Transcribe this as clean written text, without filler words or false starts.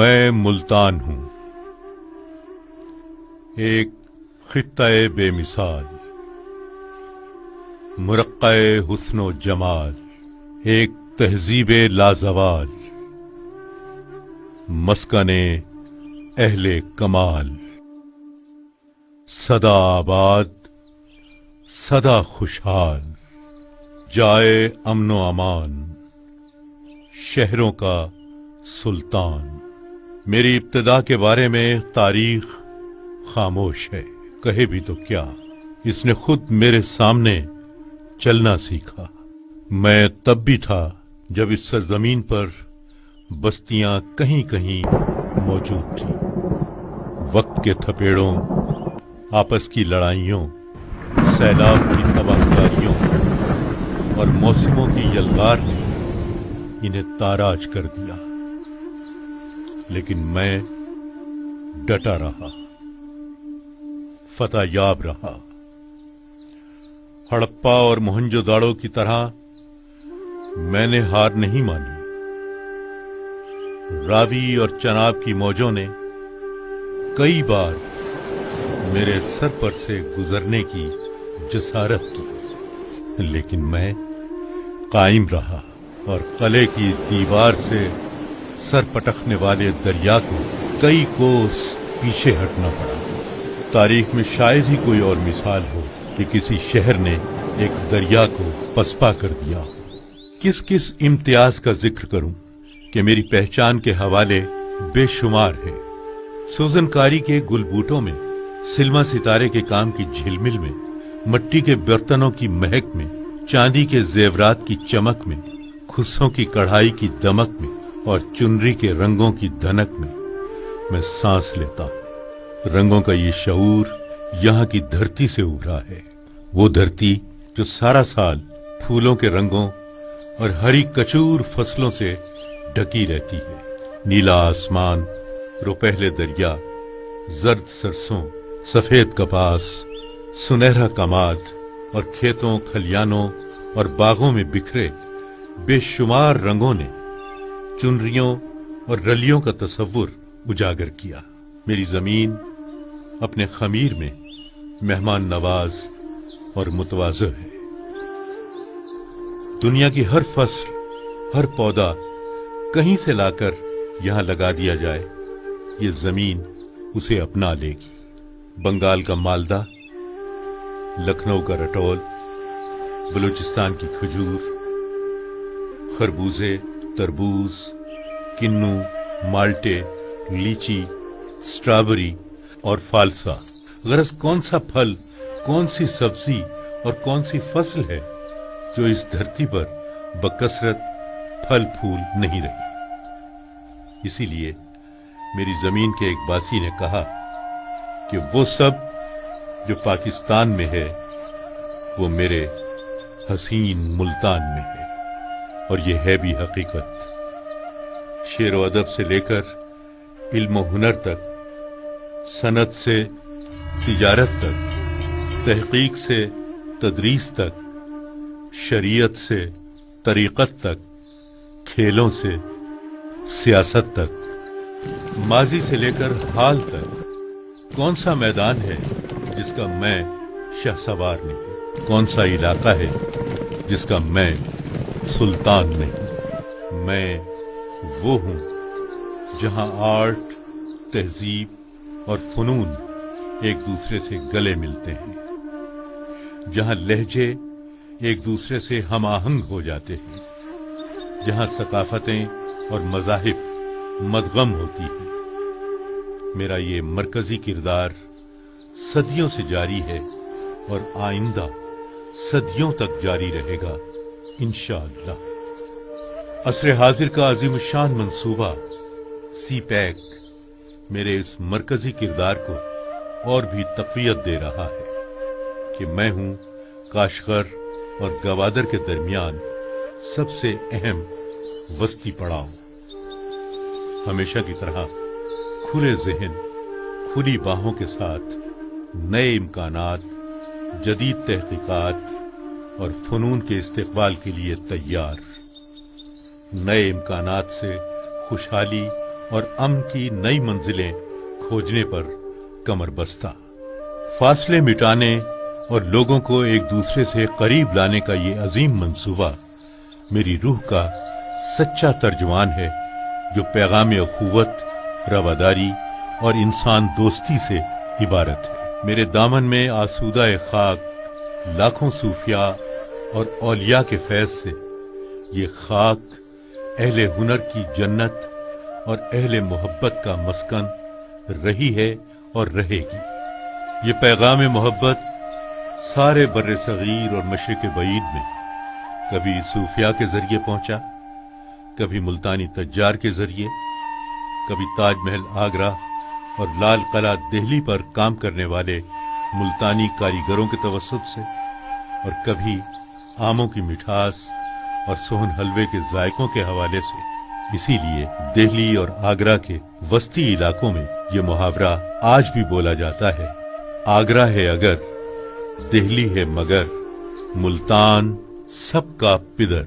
मैं मुल्तान हूं, एक खित्ता-ए बेमिसाल, मुरक्का-ए हुस्न जमाल, एक तहजीब-ए लाजवाल, मस्कने अहले कमाल, सदा आबाद सदा खुशहाल, जाए अमनो अमान, शहरों का सुल्तान। मेरी इब्तिदा के बारे में तारीख खामोश है, कहे भी तो क्या, इसने खुद मेरे सामने चलना सीखा। मैं तब भी था जब इस सरजमीन पर बस्तियां कहीं कहीं मौजूद थी। वक्त के थपेड़ों, आपस की लड़ाइयों, सैलाब की तबाहकारियों और मौसमों की यलगार ने इन्हें ताराज कर दिया, लेकिन मैं डटा रहा, फतह याब रहा। हड़प्पा और मोहनजोदाड़ो की तरह मैंने हार नहीं मानी। रावी और चनाब की मौजों ने कई बार मेरे सर पर से गुजरने की जसारत की, लेकिन मैं कायम रहा और कले की दीवार से सर पटकने वाले दरिया को कई कोस पीछे हटना पड़ा। तारीख में शायद ही कोई और मिसाल हो कि किसी शहर ने एक दरिया को पसपा कर दिया। किस किस इम्तियाज का जिक्र करूं कि मेरी पहचान के हवाले बेशुमार है। सूजन कारी के गुलबूटों में, सिल्मा सितारे के काम की झिलमिल में, मट्टी के बर्तनों की महक में, चांदी के जेवरात की चमक में, खुस्सों की कढ़ाई की दमक में और चुनरी के रंगों की धनक में मैं सांस लेता हूं। रंगों का ये शऊर यहाँ की धरती से उभरा है, वो धरती जो सारा साल फूलों के रंगों और हरी कचूर फसलों से ढकी रहती है। नीला आसमान, रुपहले दरिया, जर्द सरसों, सफेद कपास, सुनहरा कमाद और खेतों, खलियानों और बागों में बिखरे बेशुमार रंगों ने चुनरियों और रलियों का तसव्वुर उजागर किया। मेरी जमीन अपने खमीर में मेहमान नवाज और मुतवाज़ो है। दुनिया की हर फसल, हर पौधा कहीं से लाकर यहां लगा दिया जाए, ये जमीन उसे अपना लेगी। बंगाल का मालदा, लखनऊ का रटौल, बलूचिस्तान की खजूर, खरबूजे, तरबूज, किन्नू, माल्टे, लीची, स्ट्रॉबेरी और फालसा। गरज कौन सा फल, कौन सी सब्जी और कौन सी फसल है जो इस धरती पर बकसरत फल फूल नहीं रही। इसीलिए मेरी जमीन के एक बासी ने कहा कि वो सब जो पाकिस्तान में है वो मेरे हसीन मुल्तान में है, और ये है भी हकीकत। शेर व अदब से लेकर इल्म हुनर तक, सनत से तिजारत तक, तहकीक से तदरीस तक, शरीयत से तरीक़त तक, खेलों से सियासत तक, माजी से लेकर हाल तक, कौन सा मैदान है जिसका मैं शहसवार नहीं? कौन सा इलाका है जिसका मैं सुल्तान नहीं? मैं वो हूं जहां आर्ट, तहजीब और फनून एक दूसरे से गले मिलते हैं, जहां लहजे एक दूसरे से हम आहंग हो जाते हैं, जहां सकाफतें और मज़ाहिब मदगम होती हैं। मेरा ये मरकजी किरदार सदियों से जारी है और आइंदा सदियों तक जारी रहेगा इंशाअल्लाह। असरे हाजिर का अजीमुशान मंसूबा सी-पैक मेरे इस मरकजी किरदार को और भी तक़वियत दे रहा है कि मैं हूं काशगर और गवादर के दरमियान सबसे अहम वस्ती पड़ाव। हमेशा की तरह खुले ज़हन, खुली बाहों के साथ नए इम्कानात, जदीद तहकीकात और फ़नून के इस्तेक़बाल के लिए तैयार। नए इम्कानात से खुशहाली اور امن کی نئی منزلیں کھوجنے پر کمر بستہ. فاصلے مٹانے اور لوگوں کو ایک دوسرے سے قریب لانے کا یہ عظیم منصوبہ میری روح کا سچا ترجمان ہے، جو پیغام اخوت، رواداری اور انسان دوستی سے عبارت ہے. میرے دامن میں آسودہ خاک لاکھوں صوفیاء اور اولیاء کے فیض سے یہ خاک اہل ہنر کی جنت اور اہل محبت کا مسکن رہی ہے اور رہے گی. یہ پیغام محبت سارے بر صغیر اور مشرق بعید میں کبھی صوفیاء کے ذریعے پہنچا، کبھی ملتانی تجار کے ذریعے، کبھی تاج محل آگرہ اور لال قلعہ دہلی پر کام کرنے والے ملتانی کاریگروں کے توسط سے، اور کبھی آموں کی مٹھاس اور سوہن حلوے کے ذائقوں کے حوالے سے. اسی لیے دہلی اور آگرہ کے وسطی علاقوں میں یہ محاورہ آج بھی بولا جاتا ہے: آگرہ ہے اگر، دہلی ہے مگر، ملتان سب کا پدر.